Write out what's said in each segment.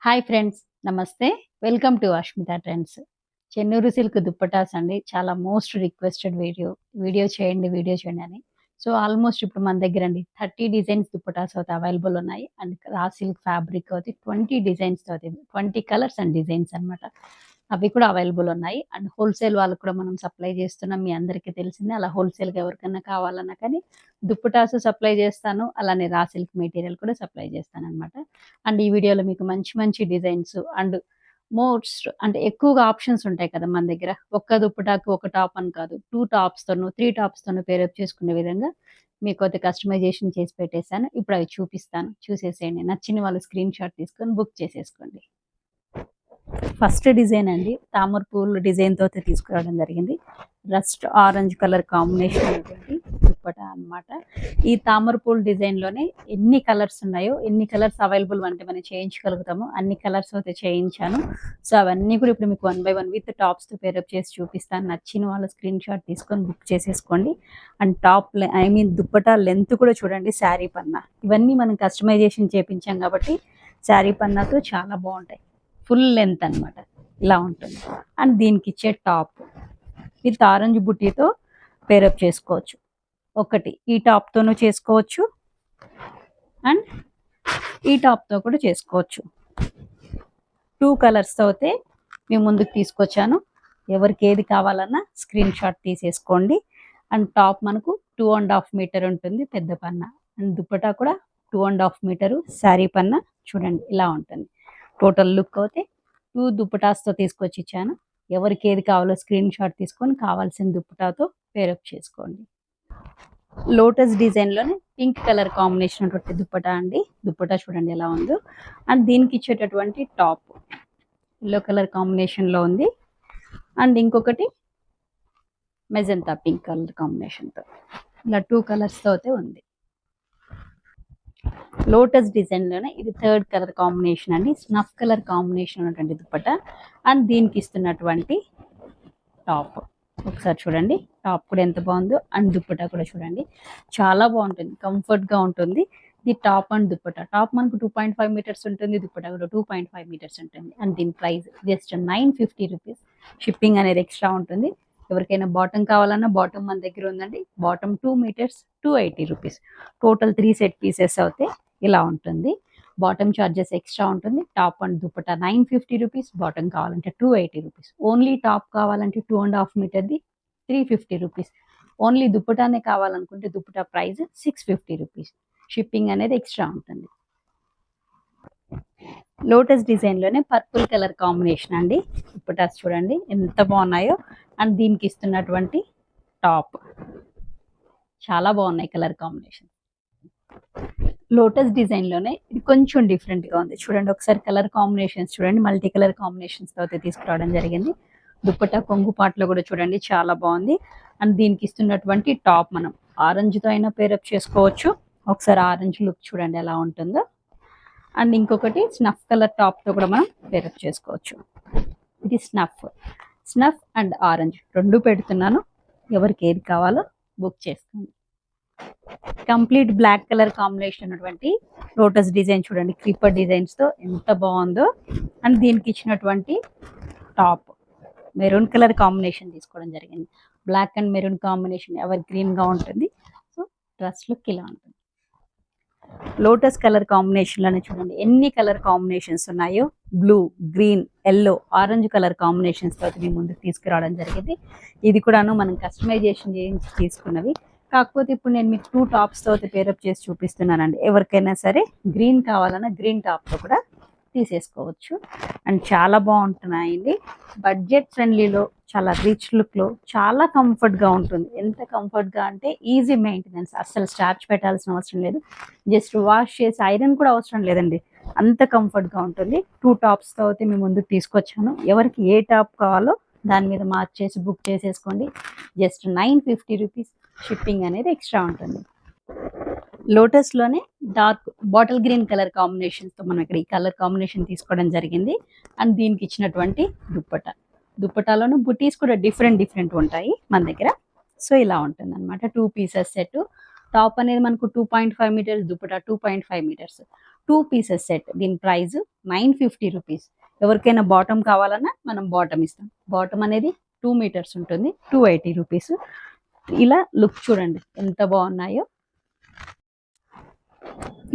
Hi friends. నమస్తే. Welcome to Ashmita trends. Chennur silk dupattas అండి. చాలా మోస్ట్ రిక్వెస్టెడ్ వీడియో చేయండి అని. సో, ఆల్మోస్ట్ ఇప్పుడు మన దగ్గరండి 30 డిజైన్స్ దుప్పటాస్ అయితే అవైలబుల్ ఉన్నాయి. అండ్ రా సిల్క్ ఫ్యాబ్రిక్ అయితే 20 డిజైన్స్ తోటి 20 కలర్స్ అండ్ డిజైన్స్ అన్నమాట. అవి కూడా అవైలబుల్ ఉన్నాయి. అండ్ హోల్‌సేల్ వాళ్ళకి కూడా మనం సప్లై చేస్తున్నాం. మీ అందరికీ తెలిసిందే. అలా హోల్‌సేల్‌గా ఎవరికన్నా కావాలన్నా కానీ దుప్పటాస్ సప్లై చేస్తాను. అలానే రా సిల్క్ మెటీరియల్ కూడా సప్లై చేస్తానన్నమాట. అండ్ ఈ వీడియోలో మీకు మంచి మంచి డిజైన్స్ అండ్ మోస్ట్ అంటే ఎక్కువగా ఆప్షన్స్ ఉంటాయి కదా మన దగ్గర. ఒక్క దుప్పటాకు ఒక టాప్ అని కాదు. 2 టాప్స్‌తోను, 3 టాప్స్‌తోను పేరప్ చేసుకునే విధంగా మీకైతే కస్టమైజేషన్ చేసి పెట్టేసాను. ఇప్పుడు అవి చూపిస్తాను. చూసేసేయండి. నచ్చిన వాళ్ళు స్క్రీన్ షాట్ తీసుకొని బుక్ చేసేసుకోండి. ఫస్ట్ డిజైన్ అండి. తామర పూలు డిజైన్‌తో అయితే తీసుకురావడం జరిగింది. రస్ట్ ఆరెంజ్ కలర్ కాంబినేషన్ ఉంటుంది దుప్పటా అన్నమాట. ఈ తామర పూలు డిజైన్‌లోనే ఎన్ని కలర్స్ ఉన్నాయో, ఎన్ని కలర్స్ అవైలబుల్ అంటే మనం చేయించగలుగుతామో అన్ని కలర్స్ అయితే చేయించాను. సో, అవన్నీ కూడా ఇప్పుడు మీకు వన్ బై వన్ విత్ టాప్స్‌తో పేరప్ చేసి చూపిస్తాను. నచ్చిన వాళ్ళు స్క్రీన్ షాట్ తీసుకొని బుక్ చేసేసుకోండి. అండ్ దుప్పటా లెంత్ కూడా చూడండి. శారీ పన్నా ఇవన్నీ మనం కస్టమైజేషన్ చేపించాం కాబట్టి శారీ పన్నాతో చాలా బాగుంటాయి. ఫుల్ లెంత్ అన్నమాట. ఇలా ఉంటుంది. అండ్ దీనికి ఇచ్చే టాప్ విత్ ఆరెంజ్ బుట్టీతో పేరప్ చేసుకోవచ్చు. ఒకటి ఈ టాప్‌తోనూ చేసుకోవచ్చు. అండ్ ఈ టాప్‌తో కూడా చేసుకోవచ్చు. 2 కలర్స్‌తో అయితే మీ ముందుకు తీసుకొచ్చాను. ఎవరికి ఏది కావాలన్నా స్క్రీన్ షాట్ తీసేసుకోండి. అండ్ టాప్ మనకు 2.5 మీటర్ ఉంటుంది పెద్ద పన్నా. అండ్ దుప్పటా కూడా 2.5 మీటరు. శారీ పన్నా చూడండి ఇలా ఉంటుంది. టోటల్ లుక్ అయితే 2 దుప్పటాస్‌తో తీసుకొచ్చి ఇచ్చాను. ఎవరికి ఏది కావాలో స్క్రీన్ షాట్ తీసుకొని కావాల్సిన దుప్పటాతో పేరప్ చేసుకోండి. లోటస్ డిజైన్‌లోనే పింక్ కలర్ కాంబినేషన్ ఉన్నటువంటి దుప్పటా అండి. దుప్పటా చూడండి ఎలా ఉందో. అండ్ దీనికి ఇచ్చేటటువంటి టాప్ యెల్లో కలర్ కాంబినేషన్‌లో ఉంది. అండ్ ఇంకొకటి మెజెంటా పింక్ కలర్ కాంబినేషన్‌తో. ఇలా 2 కలర్స్‌తో అయితే ఉంది. లోటస్ డిజైన్‌లోనే ఇది థర్డ్ కలర్ కాంబినేషన్ అండి. స్నఫ్ కలర్ కాంబినేషన్ ఉన్నటువంటి దుప్పటా. అండ్ దీనికి ఇస్తున్నటువంటి టాప్ ఒకసారి చూడండి. టాప్ కూడా ఎంత బాగుందో. అండ్ దుప్పటా కూడా చూడండి చాలా బాగుంటుంది. కంఫర్ట్‌గా ఉంటుంది. ఇది టాప్ అండ్ దుప్పటా. టాప్ మనకు 2.5 మీటర్స్ ఉంటుంది. దుప్పటా కూడా 2.5 మీటర్స్ ఉంటుంది. అండ్ దీని ప్రైస్ జస్ట్ 950 రూపీస్. షిప్పింగ్ అనేది ఎక్స్ట్రా ఉంటుంది. ఎవరికైనా బాటమ్ కావాలన్నా బాటమ్ మన దగ్గర ఉందండి. Bottom 2 metres 280 rupees. Total 3 set pieces అవుతాయి. ఇలా ఉంటుంది. బాటమ్ చార్జెస్ ఎక్స్ట్రా ఉంటుంది. Top and dupatta 950 rupees. Bottom కావాలంటే 280 రూపీస్. ఓన్లీ టాప్ కావాలంటే 2.5 మీటర్ది 350 రూపీస్. ఓన్లీ దుప్పటానే కావాలనుకుంటే దుప్పటా ప్రైస్ 650 రూపీస్. షిప్పింగ్ అనేది ఎక్స్ట్రా ఉంటుంది. లోటస్ డిజైన్‌లోనే పర్పుల్ కలర్ కాంబినేషన్ అండి. దుప్పటాస్ చూడండి ఎంత బాగున్నాయో. అండ్ దీనికి ఇస్తున్నటువంటి టాప్ చాలా బాగున్నాయి కలర్ కాంబినేషన్. లోటస్ డిజైన్‌లోనే ఇది కొంచెం డిఫరెంట్‌గా ఉంది. చూడండి ఒకసారి కలర్ కాంబినేషన్స్ చూడండి. మల్టీ కలర్ కాంబినేషన్స్‌తో అయితే తీసుకురావడం జరిగింది. దుప్పటా కొంగు పార్ట్‌లో కూడా చూడండి చాలా బాగుంది. అండ్ దీనికి ఇస్తున్నటువంటి టాప్ మనం ఆరెంజ్‌తో అయినా పేరప్ చేసుకోవచ్చు. ఒకసారి ఆరెంజ్ లుక్ చూడండి ఎలా ఉంటుందో. అండ్ ఇంకొకటి స్నఫ్ కలర్ టాప్‌తో కూడా మనం పేరప్ చేసుకోవచ్చు. ఇది స్నఫ్ అండ్ ఆరెంజ్ 2 పెడుతున్నాను. ఎవరికి ఏది కావాలో బుక్ చేసుకోండి. కంప్లీట్ బ్లాక్ కలర్ కాంబినేషన్ ఉన్నటువంటి లోటస్ డిజైన్ చూడండి. క్రీపర్ డిజైన్స్‌తో ఎంత బాగుందో. అండ్ దీనికి ఇచ్చినటువంటి టాప్ మెరూన్ కలర్ కాంబినేషన్ తీసుకోవడం జరిగింది. Black and maroon combination ever గ్రీన్‌గా ఉంటుంది. సో, డ్రెస్ లుక్ ఇలా ఉంటుంది. లోటస్ కలర్ కాంబినేషన్‌లోనే చూడండి ఎన్ని కలర్ కాంబినేషన్స్ ఉన్నాయో. Blue, green, yellow, orange colour కాంబినేషన్స్‌తో మీ ముందుకు తీసుకురావడం జరిగింది. ఇది కూడాను మనం కస్టమైజేషన్ చేయించి తీసుకున్నవి. కాకపోతే ఇప్పుడు నేను మీకు 2 టాప్స్‌తో అయితే పేరప్ చేసి చూపిస్తున్నానండి. ఎవరికైనా సరే గ్రీన్ కావాలన్నా గ్రీన్ టాప్‌తో కూడా తీసేసుకోవచ్చు. అండ్ చాలా బాగుంటున్నాయండి. బడ్జెట్ ఫ్రెండ్లీలో చాలా రిచ్ లుక్‌లో చాలా కంఫర్ట్‌గా ఉంటుంది. ఎంత కంఫర్ట్‌గా అంటే ఈజీ మెయింటెనెన్స్. అస్సలు స్టార్చ్ పెట్టాల్సిన అవసరం లేదు. జస్ట్ వాష్ చేసి ఐరన్ కూడా అవసరం లేదండి. అంత కంఫర్ట్‌గా ఉంటుంది. 2 టాప్స్‌తో అయితే మీ ముందుకు తీసుకొచ్చాను. ఎవరికి ఏ టాప్ కావాలో దాని మీద మార్క్ చేసి బుక్ చేసేసుకోండి. Just 950 rupees. షిప్పింగ్ అనేది ఎక్స్ట్రా ఉంటుంది. లోటస్‌లోనే డార్క్ బాటిల్ గ్రీన్ కలర్ కాంబినేషన్స్‌తో మనం ఇక్కడ ఈ కలర్ కాంబినేషన్ తీసుకోవడం జరిగింది. అండ్ దీనికి ఇచ్చినటువంటి దుప్పటాలోను బుటీస్ కూడా డిఫరెంట్ ఉంటాయి మన దగ్గర. సో, ఇలా ఉంటుందన్నమాట. 2 పీసెస్ సెట్. టాప్ అనేది మనకు 2.5 metres, dupatta 2.5 metres. 2 pieces set. దీని ప్రైస్ 950 రూపీస్. ఎవరికైనా బాటమ్ కావాలన్నా మనం బాటమ్ ఇస్తాం. బాటమ్ అనేది 2 మీటర్స్ ఉంటుంది, 280 రూపీస్. ఇలా లుక్ చూడండి ఎంత బాగున్నాయో.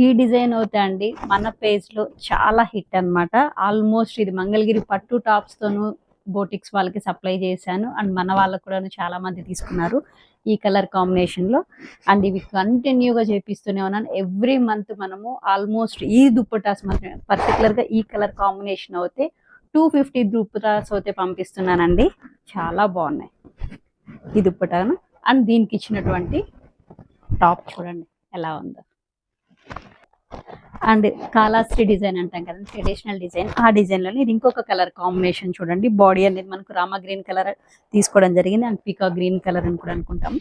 ఈ డిజైన్ అయితే అండి మన పేజ్లో చాలా హిట్ అనమాట. ఆల్మోస్ట్ ఇది మంగళగిరి పట్టు టాప్స్తోనూ బోటిక్స్ వాళ్ళకి సప్లై చేశాను. అండ్ మన వాళ్ళకు కూడా చాలా మంది తీసుకున్నారు ఈ కలర్ కాంబినేషన్లో. అండ్ ఇవి కంటిన్యూగా చేపిస్తూనే ఉన్నాను. ఎవ్రీ మంత్ మనము ఆల్మోస్ట్ ఈ దుప్పటాస్ మాత్రమే, పర్టికులర్గా ఈ కలర్ కాంబినేషన్ అయితే 250 దుప్పటాస్ అయితే పంపిస్తున్నానండి. చాలా బాగున్నాయి ఈ దుప్పటాను. అండ్ దీనికి ఇచ్చినటువంటి టాప్ చూడండి ఎలా ఉందో. అండ్ కాలాస్త్రి డిజైన్ అంటాం కదా, ట్రెడిషనల్ డిజైన్. ఆ డిజైన్లోనే ఇది ఇంకొక కలర్ కాంబినేషన్ చూడండి. బాడీ అనేది మనకు రామా గ్రీన్ కలర్ తీసుకోవడం జరిగింది. అండ్ పీకా గ్రీన్ కలర్ అని కూడా అనుకుంటాం.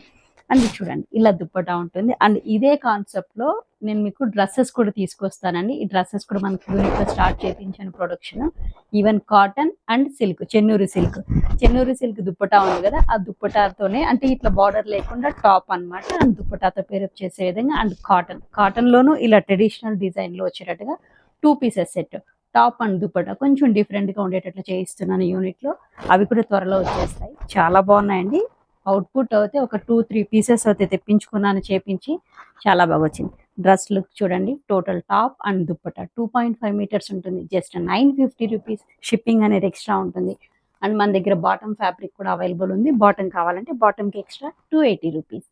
అండ్ చూడండి ఇలా దుప్పటా ఉంటుంది. అండ్ ఇదే కాన్సెప్ట్లో నేను మీకు డ్రెస్సెస్ కూడా తీసుకొస్తానండి. ఈ డ్రెస్సెస్ కూడా మనకు యూనిట్గా స్టార్ట్ చేయించాను production. Even cotton and silk, Chennur silk dupatta ఉంది కదా, ఆ దుప్పటాతోనే అంటే ఇట్లా బార్డర్ లేకుండా టాప్ అనమాట. అండ్ దుప్పటాతో పేరప్ చేసే విధంగా. అండ్ కాటన్లోనూ ఇలా ట్రెడిషనల్ డిజైన్లో వచ్చేటట్టుగా 2 pieces set, top and dupatta కొంచెం డిఫరెంట్గా ఉండేటట్లు చేయిస్తున్నాను యూనిట్లో. అవి కూడా త్వరలో వచ్చేస్తాయి. చాలా బాగున్నాయండి. అవుట్పుట్ అయితే ఒక 2-3 పీసెస్ అయితే తెప్పించుకున్నాను చేపించి, చాలా బాగా వచ్చింది. డ్రెస్ లుక్ చూడండి. Total top and dupatta 2.5 metres ఉంటుంది. Just 950 rupees. షిప్పింగ్ అనేది ఎక్స్ట్రా ఉంటుంది. అండ్ మన దగ్గర బాటమ్ ఫ్యాబ్రిక్ కూడా అవైలబుల్ ఉంది. బాటమ్ కావాలంటే బాటమ్కి ఎక్స్ట్రా 280 రూపీస్.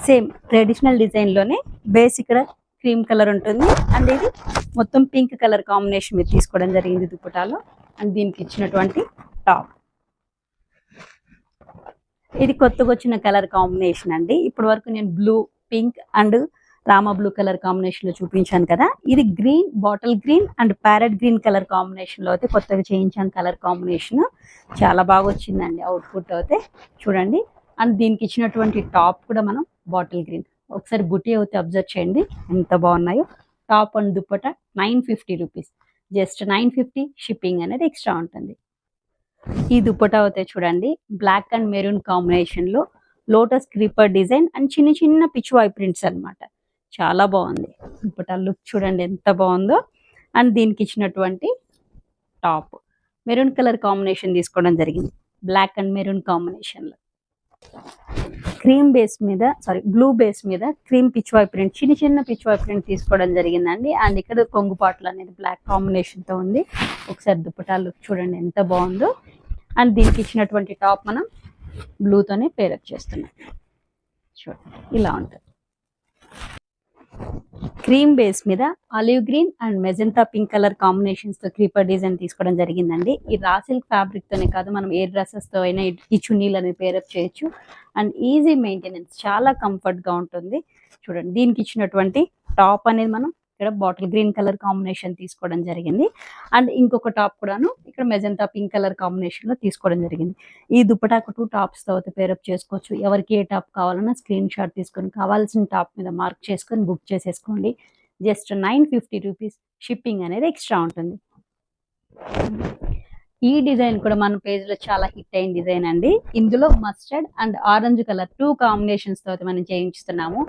సేమ్ ట్రెడిషనల్ డిజైన్లోనే బేస్ ఇక్కడ క్రీమ్ కలర్ ఉంటుంది. అండ్ ఇది మొత్తం పింక్ కలర్ కాంబినేషన్ మీరు తీసుకోవడం జరిగింది దుప్పటాలో. అండ్ దీనికి ఇచ్చినటువంటి టాప్ ఇది కొత్తగా వచ్చిన కలర్ కాంబినేషన్ అండి. ఇప్పటి వరకు నేను blue, pink and Rama blue colour కాంబినేషన్లో చూపించాను కదా. ఇది green, bottle green and parrot green colour కాంబినేషన్లో అయితే కొత్తగా చేయించాను కలర్ కాంబినేషన్. చాలా బాగా వచ్చిందండి అవుట్పుట్ అయితే చూడండి. అండ్ దీనికి ఇచ్చినటువంటి టాప్ కూడా మనం బాటిల్ గ్రీన్. ఒకసారి బుటీ అయితే అబ్జర్వ్ చేయండి ఎంత బాగున్నాయో. Top and dupatta 950 rupees. Just 950. Shipping అనేది ఎక్స్ట్రా ఉంటుంది. ఈ దుప్పటా అయితే చూడండి బ్లాక్ అండ్ మెరూన్ కాంబినేషన్లో లోటస్ క్రీపర్ డిజైన్ అండ్ చిన్న చిన్న పిచ్వాయ్ ప్రింట్స్ అనమాట. చాలా బాగుంది దుప్పటా లుక్ చూడండి ఎంత బాగుందో. అండ్ దీనికి ఇచ్చినటువంటి టాప్ మెరూన్ కలర్ కాంబినేషన్ తీసుకోవడం జరిగింది. బ్లాక్ అండ్ మెరూన్ కాంబినేషన్లో బ్లూ బేస్ మీద క్రీమ్ పిచ్వాయ్ ప్రింట్, చిన్న చిన్న పిచ్వాయ్ ప్రింట్ తీసుకోవడం జరిగిందండి. అండ్ ఇక్కడ కొంగుపాట్లు అనేది బ్లాక్ కాంబినేషన్తో ఉంది. ఒకసారి దుప్పటా లుక్ చూడండి ఎంత బాగుందో. అండ్ దీనికి ఇచ్చినటువంటి టాప్ మనం బ్లూతోనే పేరప్ చేస్తున్నాం. చూడండి ఇలా ఉంటుంది. క్రీమ్ బేస్ మీద olive green and magenta pink colour కాంబినేషన్స్తో క్రీపర్ డిజైన్ తీసుకోవడం జరిగిందండి. ఈ రా సిల్క్ ఫ్యాబ్రిక్తోనే కాదు, మనం ఏ డ్రెస్సెస్తో అయినా ఈ చున్నీలు అనేది పేరప్ చేయొచ్చు. అండ్ ఈజీ మెయింటెనెన్స్, చాలా కంఫర్ట్గా ఉంటుంది. చూడండి దీనికి ఇచ్చినటువంటి టాప్ అనేది మనం ఇక్కడ బాటిల్ గ్రీన్ కలర్ కాంబినేషన్ తీసుకోవడం జరిగింది. అండ్ ఇంకొక టాప్ కూడాను ఇక్కడ మెజెంతా పింక్ కలర్ కాంబినేషన్లో తీసుకోవడం జరిగింది. ఈ దుప్పటాకు 2 టాప్స్తో అయితే పేరప్ చేసుకోవచ్చు. ఎవరికి ఏ టాప్ కావాలన్నా స్క్రీన్ షాట్ తీసుకొని కావాల్సిన టాప్ మీద మార్క్ చేసుకొని బుక్ చేసేసుకోండి. Just 950 rupees. షిప్పింగ్ అనేది ఎక్స్ట్రా ఉంటుంది. ఈ డిజైన్ కూడా మన పేజ్లో చాలా హిట్ అయిన డిజైన్ అండి. ఇందులో మస్టర్డ్ అండ్ ఆరెంజ్ కలర్ 2 కాంబినేషన్స్తో అయితే మనం చేయించుతున్నాము.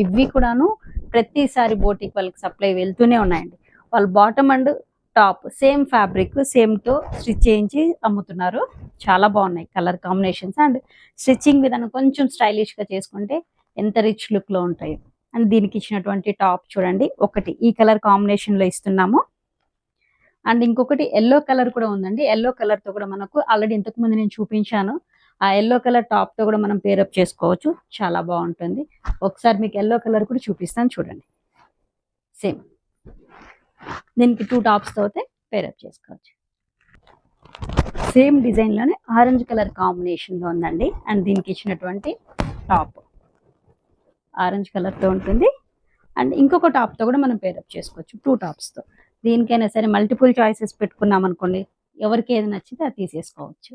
ఇవి కూడాను ప్రతిసారి బోటిక్ వాళ్ళకి సప్లై వెళ్తూనే ఉన్నాయండి. వాళ్ళు bottom and top same fabric సేమ్తో స్టిచ్ చేయించి అమ్ముతున్నారు. చాలా బాగున్నాయి కలర్ కాంబినేషన్స్. అండ్ స్టిచ్చింగ్ విధానం కొంచెం స్టైలిష్గా చేసుకుంటే ఎంత రిచ్ లుక్లో ఉంటాయి. అండ్ దీనికి ఇచ్చినటువంటి టాప్ చూడండి, ఒకటి ఈ కలర్ కాంబినేషన్లో ఇస్తున్నాము. అండ్ ఇంకొకటి ఎల్లో కలర్ కూడా ఉందండి. ఎల్లో కలర్తో కూడా మనకు ఆల్రెడీ ఇంతకుముందు నేను చూపించాను. ఆ ఎల్లో కలర్ టాప్తో కూడా మనం పేరప్ చేసుకోవచ్చు. చాలా బాగుంటుంది. ఒకసారి మీకు ఎల్లో కలర్ కూడా చూపిస్తాను చూడండి. సేమ్ దీనికి 2 టాప్స్తో అయితే పేరప్ చేసుకోవచ్చు. సేమ్ డిజైన్లోనే ఆరెంజ్ కలర్ కాంబినేషన్లో ఉందండి. అండ్ దీనికి ఇచ్చినటువంటి టాప్ ఆరెంజ్ కలర్తో ఉంటుంది. అండ్ ఇంకొక టాప్తో కూడా మనం పేరప్ చేసుకోవచ్చు 2 టాప్స్తో. దీనికైనా సరే మల్టిపుల్ చాయిసెస్ పెట్టుకున్నాం అనుకోండి, ఎవరికి ఏది నచ్చితే అది తీసేసుకోవచ్చు.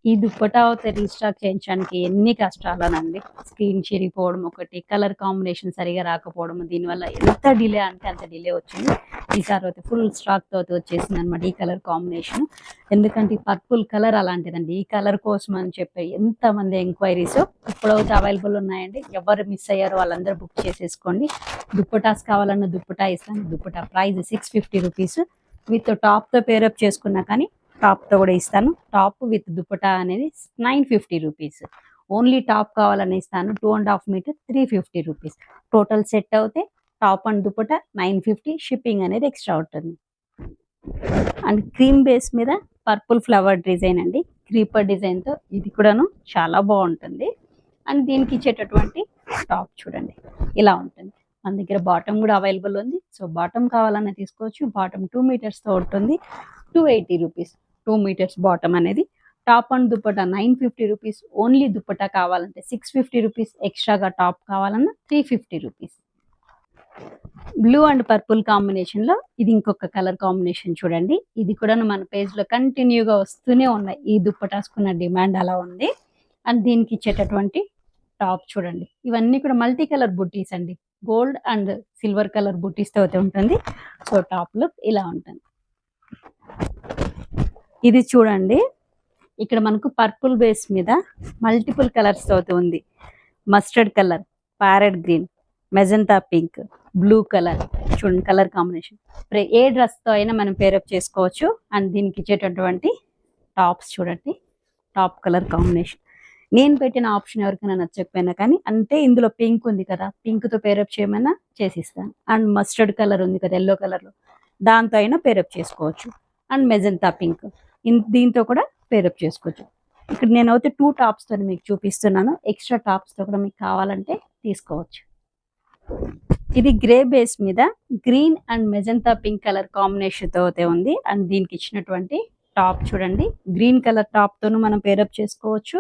ఈ దుప్పటా అయితే రీస్టాక్ చేయించడానికి ఎన్ని కష్టాలనండి. స్క్రీన్ చిరిగిపోవడం ఒకటి, కలర్ కాంబినేషన్ సరిగా రాకపోవడం, దీనివల్ల ఎంత డిలే అంటే అంత డిలే వచ్చింది. ఈసారి అయితే ఫుల్ స్టాక్తో వచ్చేసింది అనమాట ఈ కలర్ కాంబినేషన్. ఎందుకంటే ఈ పర్పుల్ కలర్ అలాంటిదండి. ఈ కలర్ కోసం అని చెప్పి ఎంతమంది ఎంక్వైరీస్ ఇప్పుడైతే అవైలబుల్ ఉన్నాయండి. ఎవరు మిస్ అయ్యారో వాళ్ళందరూ బుక్ చేసేసుకోండి. దుప్పటాస్ కావాలన్న దుప్పటా ఇస్తాను. Dupatta price 650 rupees. విత్ టాప్తో పేరప్ చేసుకున్నా కానీ టాప్తో కూడా ఇస్తాను. టాప్ విత్ దుపటా అనేది 950 రూపీస్. ఓన్లీ టాప్ కావాలని ఇస్తాను. 2.5 మీటర్ 350 రూపీస్. టోటల్ సెట్ అవుతే టాప్ అండ్ దుపటా 950. షిప్పింగ్ అనేది ఎక్స్ట్రా ఉంటుంది. అండ్ క్రీమ్ బేస్ మీద పర్పుల్ ఫ్లవర్ డిజైన్ అండి, క్రీపర్ డిజైన్తో. ఇది కూడాను చాలా బాగుంటుంది. అండ్ దీనికి ఇచ్చేటటువంటి టాప్ చూడండి ఇలా ఉంటుంది. మన దగ్గర బాటమ్ కూడా అవైలబుల్ ఉంది. సో బాటమ్ కావాలన్నా తీసుకోవచ్చు. బాటమ్ 2 మీటర్స్తో ఉంటుంది. 280 రూపీస్ 2 మీటర్స్ బాటమ్ అనేది. Top and dupatta 950 rupees. Only dupatta కావాలంటే 650 రూపీస్. ఎక్స్ట్రాగా టాప్ కావాలన్నా 350 రూపీస్. బ్లూ అండ్ పర్పుల్ కాంబినేషన్లో ఇది ఇంకొక కలర్ కాంబినేషన్ చూడండి. ఇది కూడా మన పేజ్లో కంటిన్యూగా వస్తూనే ఉన్నాయి. ఈ దుప్పటాసుకున్న డిమాండ్ అలా ఉంది. అండ్ దీనికి ఇచ్చేటటువంటి టాప్ చూడండి. ఇవన్నీ కూడా మల్టీ కలర్ బుట్టీస్ అండి. గోల్డ్ అండ్ సిల్వర్ కలర్ బుట్టీస్తో అయితే ఉంటుంది. సో టాప్ లుక్ ఇలా ఉంటుంది. ఇది చూడండి, ఇక్కడ మనకు పర్పుల్ బేస్ మీద మల్టిపుల్ కలర్స్తో అయితే ఉంది. Mustard colour, parrot green, magenta pink, blue colour చూడండి. కలర్ కాంబినేషన్ ఏ డ్రెస్తో అయినా మనం పేరప్ చేసుకోవచ్చు. అండ్ దీనికి ఇచ్చేటటువంటి టాప్స్ చూడండి. Top colour combination. నేను పెట్టిన ఆప్షన్ ఎవరికైనా నచ్చకపోయినా కానీ, అంటే ఇందులో పింక్ ఉంది కదా, పింక్తో పేరప్ చేయమన్నా చేసిస్తాను. అండ్ మస్టర్డ్ కలర్ ఉంది కదా ఎల్లో కలర్లో, దాంతో అయినా పేరప్ చేసుకోవచ్చు. అండ్ మెజంతా పింక్ దీంతో కూడా పేరప్ చేసుకోవచ్చు. ఇక్కడ నేనైతే 2 టాప్స్తో మీకు చూపిస్తున్నాను. ఎక్స్ట్రా టాప్స్తో కూడా మీకు కావాలంటే తీసుకోవచ్చు. ఇది గ్రే బేస్ మీద green and magenta pink colour కాంబినేషన్తో అయితే ఉంది. అండ్ దీనికి ఇచ్చినటువంటి టాప్ చూడండి. గ్రీన్ కలర్ టాప్తోనూ మనం పేరప్ చేసుకోవచ్చు.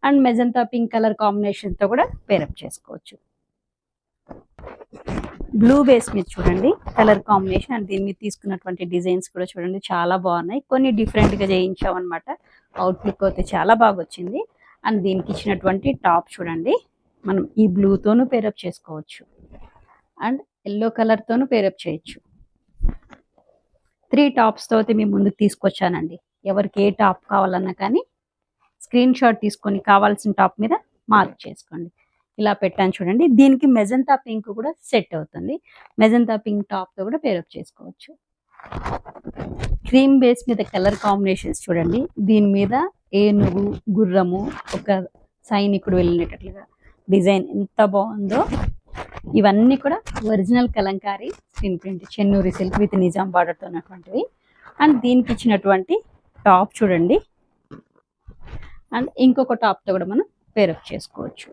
అండ్ మెజంతా పింక్ కలర్ కాంబినేషన్తో కూడా పేరప్ చేసుకోవచ్చు. బ్లూ బేస్ మీద చూడండి కలర్ కాంబినేషన్. అండ్ దీని మీద తీసుకున్నటువంటి డిజైన్స్ కూడా చూడండి చాలా బాగున్నాయి. కొన్ని డిఫరెంట్గా చేయించామన్నమాట. అవుట్లుక్ అయితే చాలా బాగా వచ్చింది. అండ్ దీనికి ఇచ్చినటువంటి టాప్ చూడండి. మనం ఈ బ్లూతోనూ పేరప్ చేసుకోవచ్చు. అండ్ ఎల్లో కలర్తోనూ పేరప్ చేయొచ్చు. 3 టాప్స్తో అయితే మేము ముందుకు తీసుకొచ్చానండి. ఎవరికి ఏ టాప్ కావాలన్నా కానీ స్క్రీన్ షాట్ తీసుకొని కావాల్సిన టాప్ మీద మార్క్ చేసుకోండి. ఇలా పెట్టాను చూడండి. దీనికి మెజంతా పింక్ కూడా సెట్ అవుతుంది. మెజంతా పింక్ టాప్తో కూడా పేరప్ చేసుకోవచ్చు. క్రీమ్ బేస్ మీద కలర్ కాంబినేషన్స్ చూడండి. దీని మీద ఏనుగు, గుర్రము, ఒక సైనికుడు వెళ్ళినట్లుగా డిజైన్ ఎంత బాగుందో. ఇవన్నీ కూడా original Kalamkari screen print, Chennuri silk with Nizam బార్డర్తో ఉన్నటువంటివి. అండ్ దీనికి ఇచ్చినటువంటి టాప్ చూడండి. అండ్ ఇంకొక టాప్తో కూడా మనం పేరప్ చేసుకోవచ్చు.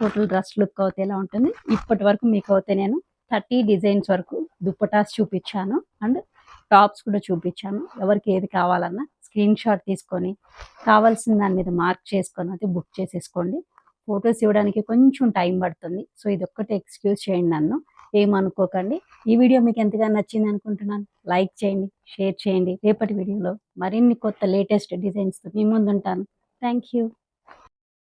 టోటల్ డ్రెస్ లుక్ అయితే ఎలా ఉంటుంది. ఇప్పటి వరకు మీకు అయితే నేను 30 డిజైన్స్ వరకు దుప్పటాస్ చూపించాను. అండ్ టాప్స్ కూడా చూపించాను. ఎవరికి ఏది కావాలన్నా స్క్రీన్ షాట్ తీసుకొని కావాల్సిన దాని మీద మార్క్ చేసుకొని అయితే బుక్ చేసేసుకోండి. ఫొటోస్ ఇవ్వడానికి కొంచెం టైం పడుతుంది. సో ఇది ఒక్కటే ఎక్స్క్యూజ్ చేయండి, నన్ను ఏమనుకోకండి. ఈ వీడియో మీకు ఎంతగా నచ్చింది అనుకుంటున్నాను. లైక్ చేయండి, షేర్ చేయండి. రేపటి వీడియోలో మరిన్ని కొత్త లేటెస్ట్ డిజైన్స్తో మీ ముందు ఉంటాను. Thank you.